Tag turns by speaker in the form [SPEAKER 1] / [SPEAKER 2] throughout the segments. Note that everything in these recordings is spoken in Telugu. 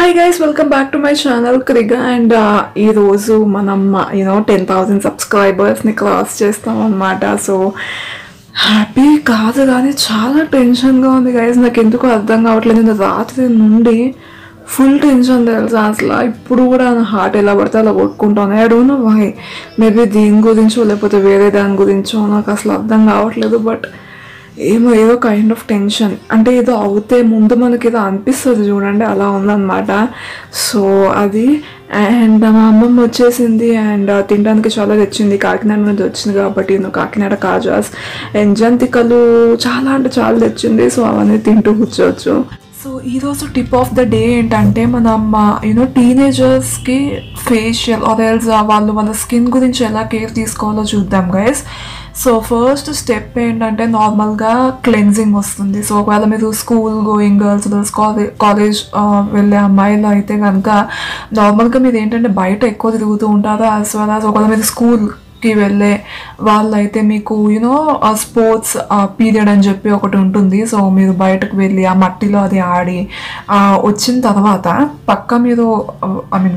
[SPEAKER 1] Hi guys, welcome back to my channel Kriga and ఈ రోజు మనం 10,000 subscribers ని క్రాస్ చేస్తాం అన్నమాట. సో హ్యాపీ కాదు కానీ చాలా టెన్షన్గా ఉంది గైస్. నాకు ఎందుకు అర్థం కావట్లేదు. నేను రాత్రి నుండి ఫుల్ టెన్షన్ తెలుసా. అసలు ఇప్పుడు కూడా నా హార్ట్ ఎలా పడితే అలా కొట్టుకుంటాను. I don't know why. Maybe దీని గురించో లేకపోతే వేరే దాని గురించో నాకు అసలు అర్థం కావట్లేదు. బట్ ఏదో కైండ్ ఆఫ్ టెన్షన్, అంటే ఏదో అవుతే ముందు మనకి ఏదో అనిపిస్తుంది చూడండి, అలా ఉందన్నమాట. సో అది అండ్ మా అమ్మమ్మ వచ్చేసింది అండ్ తినడానికి చాలా తెచ్చింది. కాకినాడ నుంచి వచ్చింది కాబట్టి కాకినాడ కాజాస్ అండ్ జంతికలు చాలా అంటే చాలా తెచ్చింది. సో అవన్నీ తింటూ కూర్చోవచ్చు. సో ఈరోజు టిప్ ఆఫ్ ద డే ఏంటంటే మనం టీనేజర్స్కి ఫేషియల్ ఆయిల్స్ వాళ్ళ స్కిన్ గురించి ఎలా కేర్ తీసుకోవాలో చూద్దాం గైస్. సో ఫస్ట్ స్టెప్ ఏంటంటే నార్మల్గా క్లెన్జింగ్ వస్తుంది. సో ఒకవేళ మీరు స్కూల్ గోయింగ్ గర్ల్స్ కాలేజ్ వెళ్ళే అమ్మాయిలు అయితే కనుక నార్మల్గా మీరు ఏంటంటే బయట ఎక్కువ తిరుగుతూ ఉంటారు. యాజ్ వెల్ యాజ్ ఒకవేళ మీరు స్కూల్కి వెళ్ళే వాళ్ళైతే మీకు స్పోర్ట్స్ పీరియడ్ అని చెప్పి ఒకటి ఉంటుంది. సో మీరు బయటకు వెళ్ళి ఆ మట్టిలో అది ఆడి వచ్చిన తర్వాత పక్క మీరు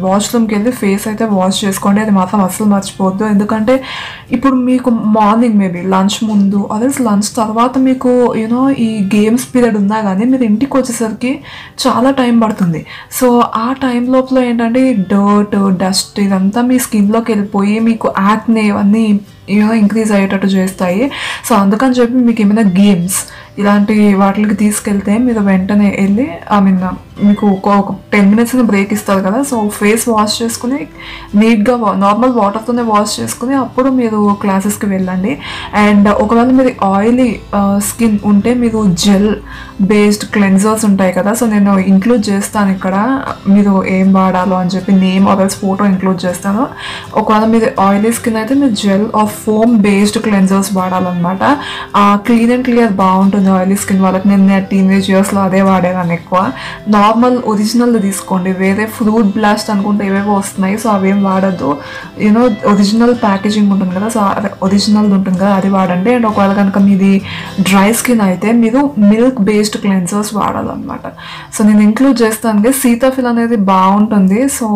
[SPEAKER 1] వాష్రూమ్కి వెళ్ళి ఫేస్ అయితే వాష్ చేసుకోండి. అది మాత్రం అస్సలు మర్చిపోవద్దు. ఎందుకంటే ఇప్పుడు మీకు మార్నింగ్ మేబీ లంచ్ ముందు అదే లంచ్ తర్వాత మీకు ఈ గేమ్స్ పీరియడ్ ఉన్నా కానీ మీరు ఇంటికి వచ్చేసరికి చాలా టైం పడుతుంది. సో ఆ టైం లోపల ఏంటంటే డర్ట్ డస్ట్ ఇదంతా మీ స్కిన్లోకి వెళ్ళిపోయి మీకు యాక్నే అన్నీ ఇంక్రీజ్ అయ్యేటట్టు చేస్తాయి. సో అందుకని చెప్పి మీకు ఏమైనా గేమ్స్ ఇలాంటి వాటికి తీసుకెళ్తే మీరు వెంటనే వెళ్ళి మీకు ఒక 10 minutes బ్రేక్ ఇస్తారు కదా. సో ఫేస్ వాష్ చేసుకుని నీట్గా నార్మల్ వాటర్తోనే వాష్ చేసుకుని అప్పుడు మీరు క్లాసెస్కి వెళ్ళండి. అండ్ ఒకవేళ మీరు ఆయిలీ స్కిన్ ఉంటే మీరు జెల్ బేస్డ్ క్లెన్జర్స్ ఉంటాయి కదా. సో నేను ఇంక్లూడ్ చేస్తాను ఇక్కడ మీరు ఏం వాడాలో అని చెప్పి నేమ్ ఆర్ఎల్స్ ఫోటో ఇంక్లూడ్ చేస్తాను. ఒకవేళ మీరు ఆయిలీ స్కిన్ అయితే మీరు gel of foam based cleansers వాడాలన్నమాట. క్లీన్ అండ్ క్లియర్ బాగుంటుంది ఆయిలీ స్కిన్ వాళ్ళకి. నేను టీనేజ్ ఇయర్స్లో అదే వాడేదాన్ని ఎక్కువ. నార్మల్ ఒరిజినల్ తీసుకోండి. వేరే ఫ్రూట్ బ్లాస్ట్ అనుకుంటే ఏవేవో వస్తున్నాయి. సో అవేం వాడద్దు. ఒరిజినల్ ప్యాకేజింగ్ ఉంటుంది కదా. సో ఒరిజినల్ ఉంటుంది కదా, అది వాడండి. అండ్ ఒకవేళ కనుక మీది డ్రై స్కిన్ అయితే మీరు మిల్క్ బేస్డ్ క్లెన్సర్స్ వాడాలన్నమాట. సో నేను ఇంక్లూడ్ చేస్తాను. సీతాఫిల్ అనేది బాగుంటుంది. సో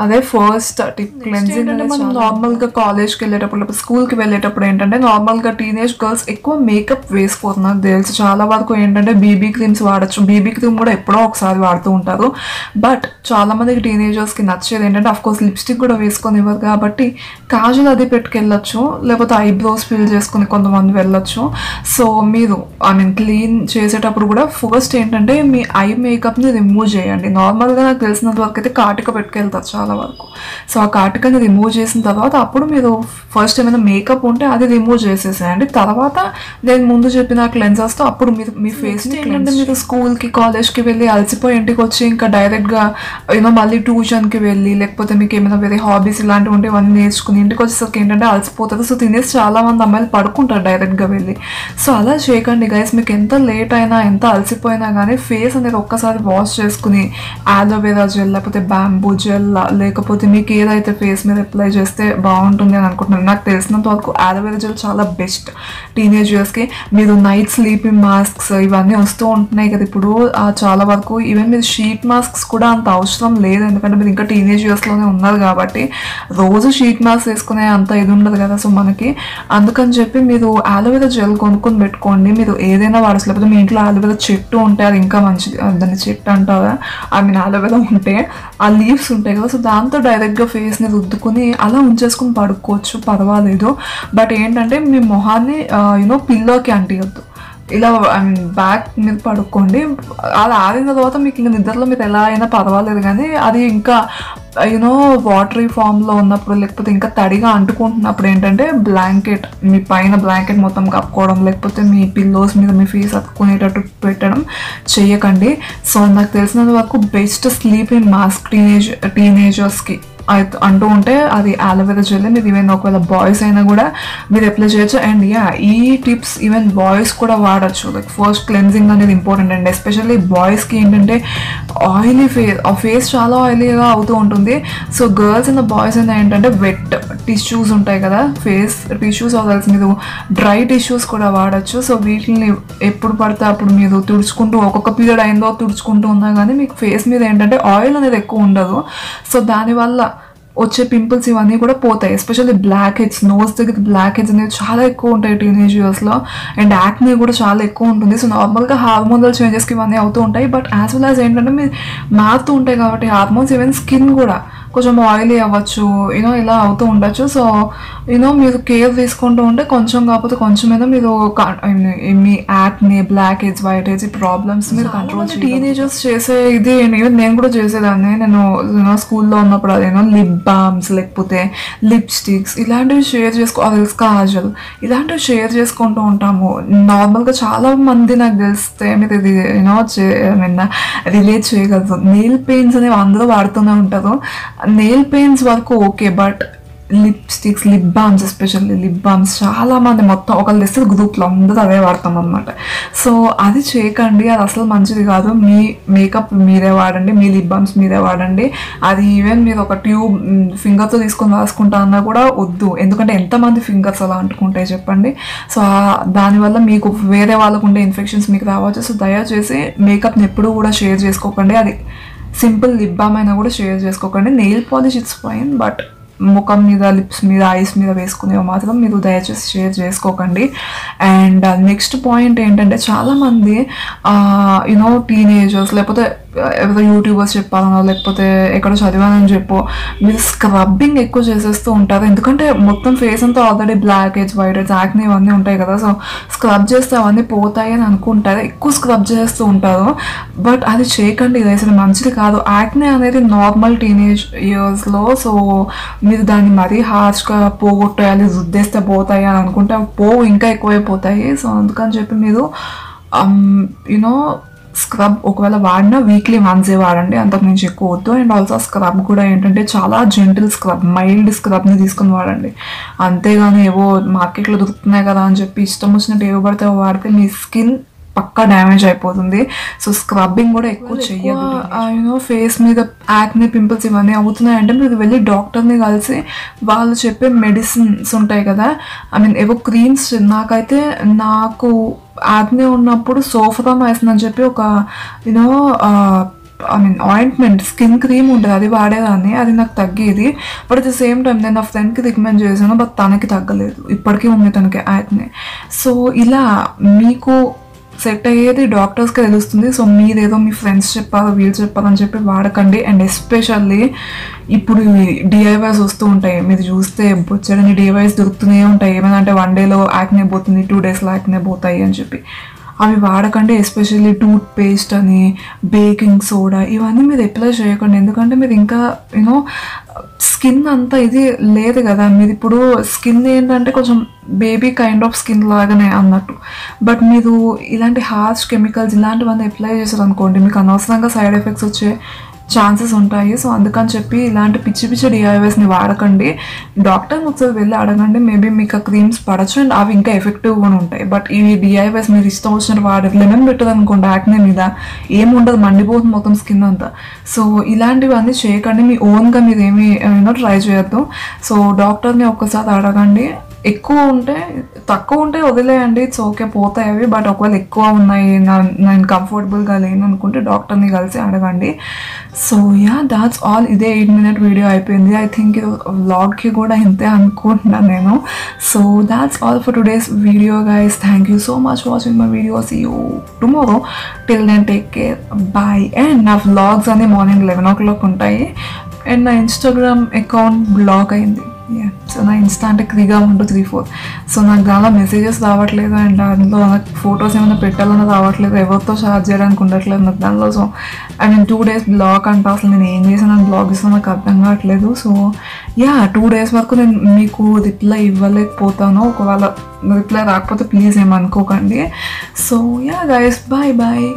[SPEAKER 1] అదే ఫస్ట్ టిప్. క్లెన్జింగ్ అంటే మనం నార్మల్గా కాలేజ్కి వెళ్ళేటప్పుడు స్కూల్కి వెళ్ళేటప్పుడు ఏంటంటే నార్మల్గా టీనేజ్ గర్ల్స్ ఎక్కువ మేకప్ వేసుకోతున్నారు తెలుసు. చాలా వరకు ఏంటంటే బీబీ క్రీమ్స్ వాడచ్చు. బీబీ క్రీమ్ కూడా ఎప్పుడో ఒకసారి వాడుతూ ఉంటారు. బట్ చాలా మందికి టీనేజర్స్కి నచ్చేది ఏంటంటే అఫ్కోర్స్ లిప్స్టిక్ కూడా వేసుకొని ఇవ్వరు కాబట్టి కాజల్ అది పెట్టుకెళ్ళచ్చు, లేకపోతే ఐబ్రోస్ ఫిల్ చేసుకుని కొంతమంది వెళ్ళొచ్చు. సో మీరు క్లీన్ చేసేటప్పుడు కూడా ఫస్ట్ ఏంటంటే మీ ఐ మేకప్ని రిమూవ్ చేయండి. నార్మల్గా నాకు తెలిసినంత వరకు అయితే కాటిక పెట్టుకెళ్తారు చాలా వరకు. సో ఆ కాటికని రిమూవ్ చేసిన తర్వాత అప్పుడు మీరు ఫస్ట్ ఏమైనా మేకప్ ఉంటే అది రిమూవ్ చేసేసేయండి. తర్వాత నేను ముందు చెప్పిన క్లెన్జర్స్తో అప్పుడు మీరు మీ ఫేస్ని ఏంటంటే మీరు స్కూల్కి కాలేజ్కి వెళ్ళి అలసిపోయి ఇంటికి వచ్చి ఇంకా డైరెక్ట్గా మళ్ళీ ట్యూషన్కి వెళ్ళి లేకపోతే మీకు ఏమైనా వేరే హాబీస్ ఇలాంటివి ఉంటే ఇవన్నీ నేర్చుకుని ఇంటికి వచ్చేసరికి ఏంటంటే అలసిపోతారు. సో తినేసి చాలా మంది అమ్మాయిలు పడుకుంటారు డైరెక్ట్గా వెళ్ళి. సో అలా చేయకండి గైస్. మీకు ఎంత లేట్ అయినా ఎంత అలసిపోయినా కానీ ఫేస్ అనేది ఒక్కసారి వాష్ చేసుకుని ఆలోవేరా జెల్ లేకపోతే బ్యాంబూ జెల్ లేకపోతే మీకు ఏదైతే ఫేస్ మీద అప్లై చేస్తే బాగుంటుంది అని అనుకుంటున్నాను. నాకు తెలిసినంత వరకు ఆలోవేరా జెల్ చాలా బెస్ట్ టీనేజ్ ఇయర్స్కి. మీరు నైట్ స్లీపింగ్ మాస్క్స్ ఇవన్నీ వస్తూ ఉంటున్నాయి కదా ఇప్పుడు చాలా వరకు. ఈవెన్ మీరు షీట్ మాస్క్స్ కూడా అంత అవసరం లేదు, ఎందుకంటే మీరు ఇంకా టీనేజ్ ఇయర్స్లోనే ఉన్నారు కాబట్టి రోజు షీట్ మాస్క్ వేసుకునే అంత ఇది ఉండదు కదా. సో మనకి అందుకని చెప్పి మీరు ఆలోవేరా జెల్ కొనుక్కొని పెట్టుకోండి. మీరు ఏదైనా వాడచ్చు. లేకపోతే మీ ఇంట్లో ఆలోవేరా చెట్టు ఉంటే అది ఇంకా మంచిది. దాన్ని చెట్టు అంటారా ఆలోవేరా ఉంటే ఆ లీవ్స్ ఉంటాయి కదా. సో దాంతో డైరెక్ట్గా ఫేస్ని రుద్దుకుని అలా ఉంచేసుకుని పడుకోవచ్చు, పర్వాలేదు. బట్ ఏంటంటే మీ మొహాన్ని పిల్లోకి అంటియొద్దు. ఇలా బ్యాక్ మీద పడుకోండి. అది ఆరిన తర్వాత మీకు ఇంకా నిద్రలో మీరు ఎలా అయినా పర్వాలేదు. కానీ అది ఇంకా వాటరీ ఫామ్లో ఉన్నప్పుడు లేకపోతే ఇంకా తడిగా అంటుకుంటున్నప్పుడు ఏంటంటే బ్లాంకెట్ మీ పైన బ్లాంకెట్ మొత్తం కప్పుకోవడం లేకపోతే మీ పిల్లోస్ మీద మీ ఫేస్ అతుక్కునేటట్టు పెట్టడం చేయకండి. సో నాకు తెలిసినంత వరకు బెస్ట్ స్లీపింగ్ మాస్క్ టీనేజర్స్కి అంటూ ఉంటే అది అలోవెరా జెల్. మీరు ఈవెన్ ఒకవేళ బాయ్స్ అయినా కూడా మీరు అప్లై చేయొచ్చు. అండ్ ఈ టిప్స్ ఈవెన్ బాయ్స్ కూడా వాడచ్చు. లైక్ ఫస్ట్ క్లెన్జింగ్ అనేది ఇంపార్టెంట్ అండ్ ఎస్పెషల్లీ బాయ్స్కి ఏంటంటే ఆయిలీ ఫేస్ చాలా ఆయిలీగా అవుతూ ఉంటుంది. సో గర్ల్స్ అండ్ బాయ్స్ అయినా ఏంటంటే వెట్ టిష్యూస్ ఉంటాయి కదా, ఫేస్ టిష్యూస్ అవల్సి మీరు డ్రై టిష్యూస్ కూడా వాడచ్చు. సో వీటిని ఎప్పుడు పడితే అప్పుడు మీరు తుడుచుకుంటూ ఒక్కొక్క పీరియడ్ అయిందో తుడుచుకుంటూ ఉన్నా కానీ మీకు ఫేస్ మీద ఏంటంటే ఆయిల్ అనేది ఎక్కువ ఉండదు. సో దానివల్ల వచ్చే పింపుల్స్ ఇవన్నీ కూడా పోతాయి. ఎస్పెషల్లీ బ్లాక్ హెడ్స్, నోస్ దగ్గర బ్లాక్ హెడ్స్ అనేవి చాలా ఎక్కువ ఉంటాయి టీనేజ్ ఇయర్స్లో. అండ్ యాక్నే కూడా చాలా ఎక్కువ ఉంటుంది. సో నార్మల్గా హార్మోనల్ చేంజెస్కి ఇవన్నీ అవుతూ ఉంటాయి. బట్ యాజ్ వెల్ యాజ్ ఏంటంటే మీరు మారుతూ ఉంటాయి కాబట్టి హార్మోన్స్, ఈవెన్ స్కిన్ కూడా కొంచెం ఆయిలీ అవ్వచ్చు, ఇలా అవుతూ ఉండొచ్చు. సో మీరు కేర్ తీసుకుంటూ ఉంటే కొంచెం కాకపోతే కొంచెమైనా మీరు మీ acne, blackheads, whiteheads ఈ ప్రాబ్లమ్స్ మీరు కంట్రోల్ చేయాలి. టీనేజర్స్ చేసే ఇది నేను కూడా చేసేదాన్ని. నేను స్కూల్లో ఉన్నప్పుడు అదేనో లిప్ బామ్స్ లేకపోతే లిప్స్టిక్స్ ఇలాంటివి షేర్ కాజల్ ఇలాంటివి షేర్ చేసుకుంటూ ఉంటాము. నార్మల్గా చాలా మంది నాకు తెలిస్తే మీరు ఇది రిలేట్ చేయగలరు. నెయిల్ పెయింట్స్ అనేవి అందరూ వాడుతూనే ఉంటారు. నెయిల్ పెయింట్స్ వరకు okay, but lipsticks, lip balms, especially lip balms చాలా మంది మొత్తం ఒకళ్ళు తెస్తే గ్రూప్లో అందరూ అవే వాడతాం అనమాట. సో అది చేయకండి, అది అసలు మంచిది కాదు. మీ మేకప్ మీరే వాడండి, మీ లిప్ బామ్స్ మీరే వాడండి. అది ఈవెన్ మీరు ఒక ట్యూబ్ ఫింగర్తో తీసుకొని రాసుకుంటా అన్నా కూడా వద్దు. ఎందుకంటే ఎంతమంది ఫింగర్స్ అలా అంటుకుంటాయి చెప్పండి. సో దానివల్ల మీకు వేరే వాళ్ళకు ఉండే ఇన్ఫెక్షన్స్ మీకు రావచ్చు. సో దయచేసి మేకప్ని ఎప్పుడూ కూడా షేర్ చేసుకోకండి. అది సింపుల్ లిప్ బామ్ అయినా కూడా షేర్ చేసుకోకండి. Nail polish it's fine, but ముఖం మీద, లిప్స్ మీద, ఐస్ మీద వేసుకునేవి మాత్రం మీరు దయచేసి షేర్ చేసుకోకండి. అండ్ నెక్స్ట్ పాయింట్ ఏంటంటే చాలామంది టీనేజర్స్ లేకపోతే ఎవరో యూట్యూబర్స్ చెప్పాలనో లేకపోతే ఎక్కడో చదివానని చెప్పో మీరు స్క్రబ్బింగ్ ఎక్కువ చేసేస్తూ ఉంటారు. ఎందుకంటే మొత్తం ఫేస్ అంతా already blackheads, whiteheads, acne ఇవన్నీ ఉంటాయి కదా. సో స్క్రబ్ చేస్తే అవన్నీ పోతాయి అని అనుకుంటారు, ఎక్కువ స్క్రబ్ చేస్తూ ఉంటారు. బట్ అది చేయకండి, ఇది అసలు మంచిది కాదు. యాక్నే అనేది నార్మల్ టీనేజ్ ఇయర్స్లో. సో మీరు దాన్ని మరీ హార్ష్గా పోగొట్టేయాలి, రుద్దేస్తే పోతాయి అని అనుకుంటే పోవు, ఇంకా ఎక్కువైపోతాయి. సో అందుకని చెప్పి మీరు స్క్రబ్ ఒకవేళ వాడినా వీక్లీ వన్సే వాడండి, అంతకుమించి ఎక్కువ వద్దు. అండ్ ఆల్సో స్క్రబ్ కూడా ఏంటంటే చాలా జెంటిల్ స్క్రబ్, మైల్డ్ స్క్రబ్ని తీసుకుని వాడండి. అంతేగాని ఏవో మార్కెట్లో దొరుకుతున్నాయి కదా అని చెప్పి ఇష్టం వచ్చినట్టు ఏవో పడితే వాడితే మీ స్కిన్ పక్కా డ్యామేజ్ అయిపోతుంది. సో స్క్రబ్బింగ్ కూడా ఎక్కువ చెయ్యదు. ఫేస్ మీద యాక్నే, పింపుల్స్ ఇవన్నీ అవుతున్నాయంటే మీరు వెళ్ళి డాక్టర్ని కలిసి వాళ్ళు చెప్పే మెడిసిన్స్ ఉంటాయి కదా, ఏవో క్రీమ్స్. నాకు యాక్నే ఉన్నప్పుడు సోఫ్రామైసిన్ అని చెప్పి ఒక ఆయింట్మెంట్, స్కిన్ క్రీమ్ ఉంటుంది, అది వాడేదాన్ని. అది నాకు తగ్గేది. But at the same time నేను నా ఫ్రెండ్కి రికమెండ్ చేశాను, బట్ తనకి తగ్గలేదు, ఇప్పటికీ ఉంది తనకి యాక్నే. సో ఇలా మీకు సెట్ అయ్యేది డాక్టర్స్కి తెలుస్తుంది. సో మీరేదో మీ ఫ్రెండ్స్ చెప్పారు, వీళ్ళు చెప్పారని చెప్పి వాడకండి. అండ్ ఎస్పెషల్లీ ఇప్పుడు డిఐవైస్ వస్తూ ఉంటాయి, మీరు చూస్తే బొచ్చడని డిఐవైస్ దొరుకుతూనే ఉంటాయి. ఏమైనా అంటే 1 డేలో యాక్నే పోతుంది, 2 డేస్లో యాక్నే పోతాయి అని చెప్పి అవి వాడకండి. ఎస్పెషల్లీ టూత్ పేస్ట్ అని, బేకింగ్ సోడా ఇవన్నీ మీరు అప్లై చేయకండి. ఎందుకంటే మీరు ఇంకా స్కిన్ అంతా ఇది లేదు కదా, మీరు ఇప్పుడు స్కిన్ ఏంటంటే కొంచెం బేబీ కైండ్ ఆఫ్ స్కిన్ లాగానే అన్నట్టు. బట్ మీరు ఇలాంటి హార్ష్ కెమికల్స్ ఇలాంటివన్నీ అప్లై చేశారు అనుకోండి, మీకు అనవసరంగా సైడ్ ఎఫెక్ట్స్ వచ్చే ఛాన్సెస్ ఉంటాయి. సో అందుకని చెప్పి ఇలాంటి పిచ్చి డిఐవైస్ని వాడకండి. డాక్టర్ని ఒకసారి వెళ్ళి అడగండి, మేబీ మీకు ఆ క్రీమ్స్ పడచ్చు అండ్ అవి ఇంకా ఎఫెక్టివ్గా ఉంటాయి. బట్ ఈ డిఐవైస్ మీరు ఇష్టం వచ్చినట్టు వాడరు. లెమన్ పెట్టదు అనుకోండి, యాక్నే మీద ఏముండదు, మండిపోతుంది మొత్తం స్కిన్ అంతా. సో ఇలాంటివన్నీ చేయకండి, మీ ఓన్గా మీరు ఏమి ట్రై చేయొద్దు. సో డాక్టర్ని ఒక్కసారి అడగండి. తక్కువ ఉంటే వదిలేయండి, ఇట్స్ ఓకే, పోతాయి అవి. బట్ ఒకవేళ ఎక్కువ ఉన్నాయి, నేను కంఫర్టబుల్గా లేను అనుకుంటే డాక్టర్ని కలిసి అడగండి. So that's all. ఇదే 8-minute వీడియో అయిపోయింది. ఐ థింక్ ఇది వ్లాగ్కి కూడా ఇంతే అనుకుంటున్నాను నేను. So that's all for today's video guys. Thank you so much watching my video. See you tomorrow. Till then take care, bye. And నా వ్లాగ్స్ అన్ని మార్నింగ్ 11 o'clock ఉంటాయి. అండ్ నా ఇన్స్టాగ్రామ్ అకౌంట్ బ్లాక్ అయింది. సో నా ఇన్స్టా అంటే క్రీగా 123 సో నాకు దానిలో మెసేజెస్ రావట్లేదు. అండ్ అందులో నాకు ఫొటోస్ ఏమైనా పెట్టాలన్నా రావట్లేదు, ఎవరితో షేర్ చేయడానికి ఉండట్లేదు నాకు దానిలో. సో 2 days బ్లాక్ అంటే అసలు నేను ఏం చేసాను, నాకు బ్లాగ్ ఇస్తాను నాకు అర్థం కావట్లేదు. సో 2 days వరకు నేను మీకు రిప్లై ఇవ్వలేకపోతాను. ఒకవేళ రిప్లై రాకపోతే ప్లీజ్ ఏమనుకోకండి. So guys, bye.